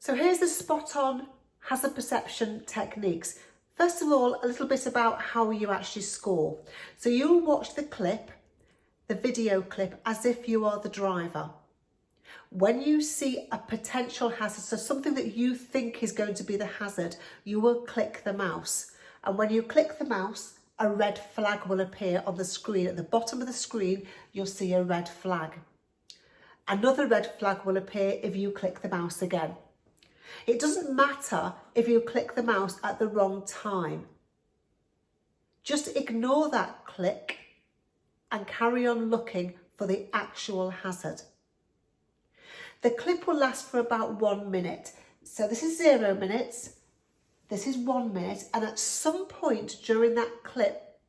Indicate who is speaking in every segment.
Speaker 1: So here's the spot on hazard perception techniques. First of all, a little bit about how you actually score. So you'll watch the clip, the video clip, as if you are the driver. When you see a potential hazard, so something that you think is going to be the hazard, you will click the mouse. And when you click the mouse, a red flag will appear on the screen. At the bottom of the screen, you'll see a red flag. Another red flag will appear if you click the mouse again. It doesn't matter if you click the mouse at the wrong time. Just ignore that click and carry on looking for the actual hazard. The clip will last for about 1 minute. So this is 0 minutes, this is 1 minute, and at some point during that clip,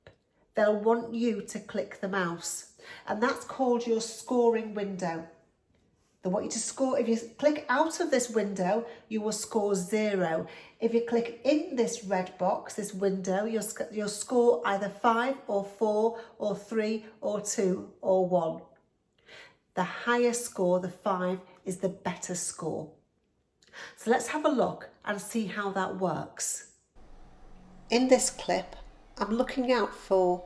Speaker 1: they'll want you to click the mouse. And that's called your scoring window. They want you to score. If you click out of this window, you will score 0. If you click in this red box, this window, you'll score either 5 or 4 or 3 or 2 or 1. The higher score, the 5, is the better score. So let's have a look and see how that works. In this clip, I'm looking out for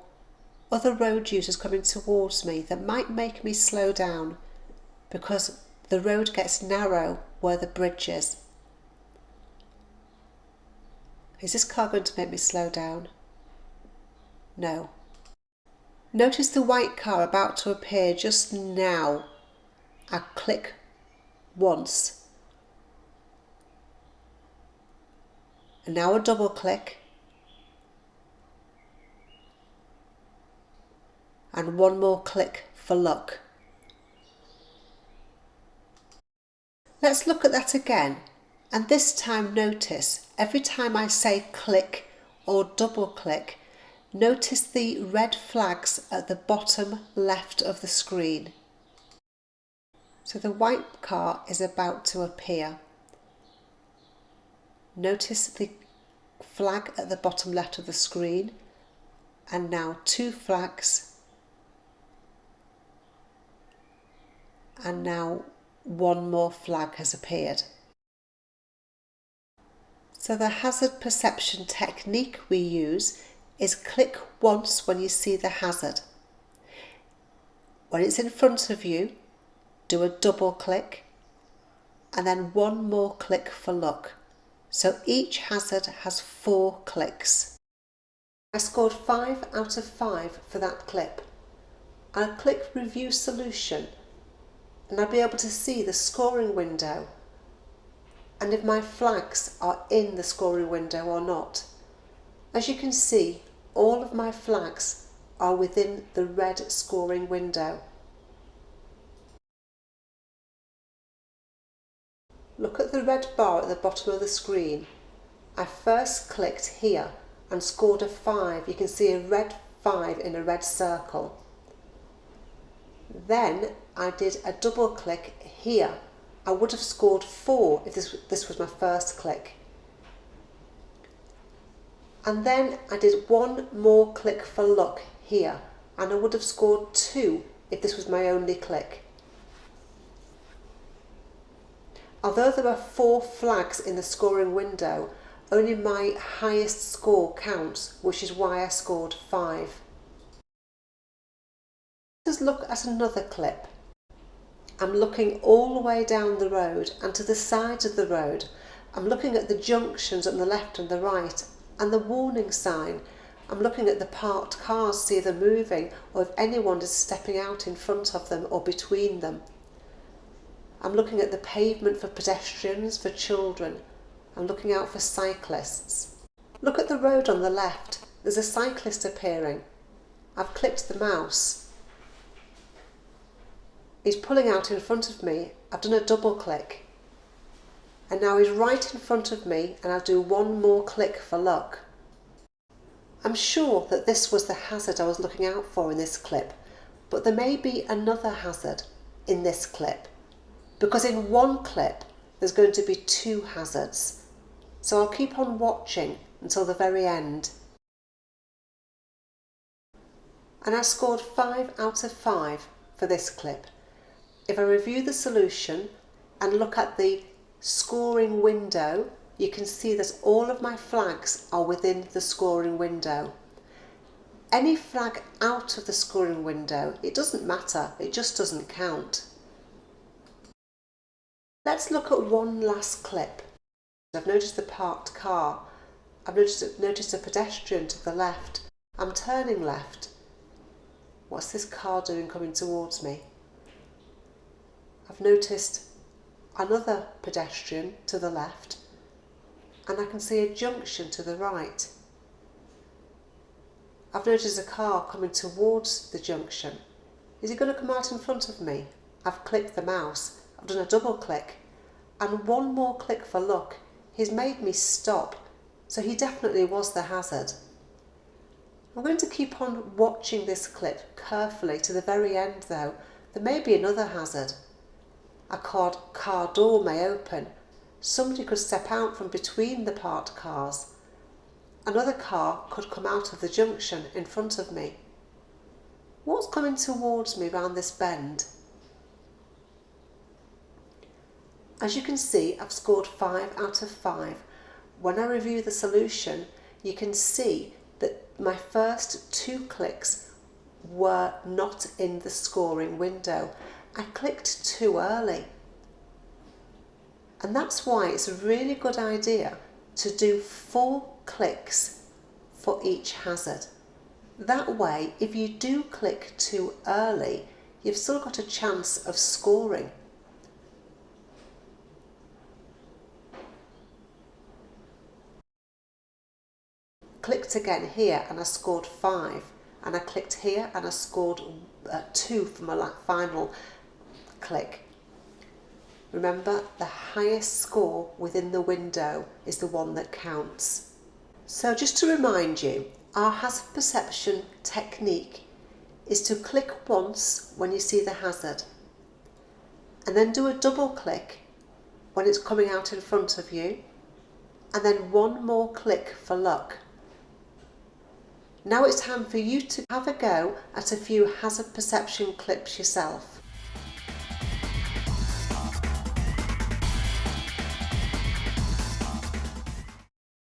Speaker 1: other road users coming towards me that might make me slow down, because the road gets narrow where the bridge is. Is this car going to make me slow down? No. Notice the white car about to appear just now. I click once. And now a double click. And one more click for luck. Let's look at that again, and this time notice every time I say click or double click, notice the red flags at the bottom left of the screen. So the white car is about to appear. Notice the flag at the bottom left of the screen, and now 2 flags, and now 1 more flag has appeared. So the hazard perception technique we use is click once when you see the hazard. When it's in front of you, do a double click and then 1 more click for luck. So each hazard has 4 clicks. I scored 5 out of 5 for that clip. I'll click review solution, and I'll be able to see the scoring window and if my flags are in the scoring window or not. As you can see, all of my flags are within the red scoring window. Look at the red bar at the bottom of the screen. I first clicked here and scored a 5. You can see a red 5 in a red circle. Then I did a double click here. I would have scored 4 if this was my first click. And then I did 1 more click for luck here, and I would have scored 2 if this was my only click. Although there are 4 flags in the scoring window, only my highest score counts, which is why I scored 5. Let's look at another clip. I'm looking all the way down the road and to the sides of the road. I'm looking at the junctions on the left and the right and the warning sign. I'm looking at the parked cars, see them moving, or if anyone is stepping out in front of them or between them. I'm looking at the pavement for pedestrians, for children. I'm looking out for cyclists. Look at the road on the left. There's a cyclist appearing. I've clicked the mouse. He's pulling out in front of me. I've done a double click. And now he's right in front of me, and I'll do 1 more click for luck. I'm sure that this was the hazard I was looking out for in this clip, but there may be another hazard in this clip, because in one clip there's going to be 2 hazards. So I'll keep on watching until the very end. And I scored 5 out of 5 for this clip. If I review the solution and look at the scoring window, you can see that all of my flags are within the scoring window. Any flag out of the scoring window, it doesn't matter, it just doesn't count. Let's look at one last clip. I've noticed the parked car. I've noticed a pedestrian to the left. I'm turning left. What's this car doing coming towards me? I've noticed another pedestrian to the left, and I can see a junction to the right. I've noticed a car coming towards the junction. Is he going to come out in front of me? I've clicked the mouse. I've done a double click, and one more click for luck. He's made me stop, so he definitely was the hazard. I'm going to keep on watching this clip carefully to the very end though. There may be another hazard. A car door may open. Somebody could step out from between the parked cars. Another car could come out of the junction in front of me. What's coming towards me round this bend? As you can see, I've scored 5 out of 5. When I review the solution, you can see that my first 2 clicks were not in the scoring window. I clicked too early. And that's why it's a really good idea to do 4 clicks for each hazard. That way, if you do click too early, you've still got a chance of scoring. Clicked again here and I scored 5, and I clicked here and I scored 2 for my final click. Remember, the highest score within the window is the one that counts. So just to remind you, our hazard perception technique is to click once when you see the hazard, and then do a double click when it's coming out in front of you, and then one more click for luck. Now it's time for you to have a go at a few hazard perception clips yourself.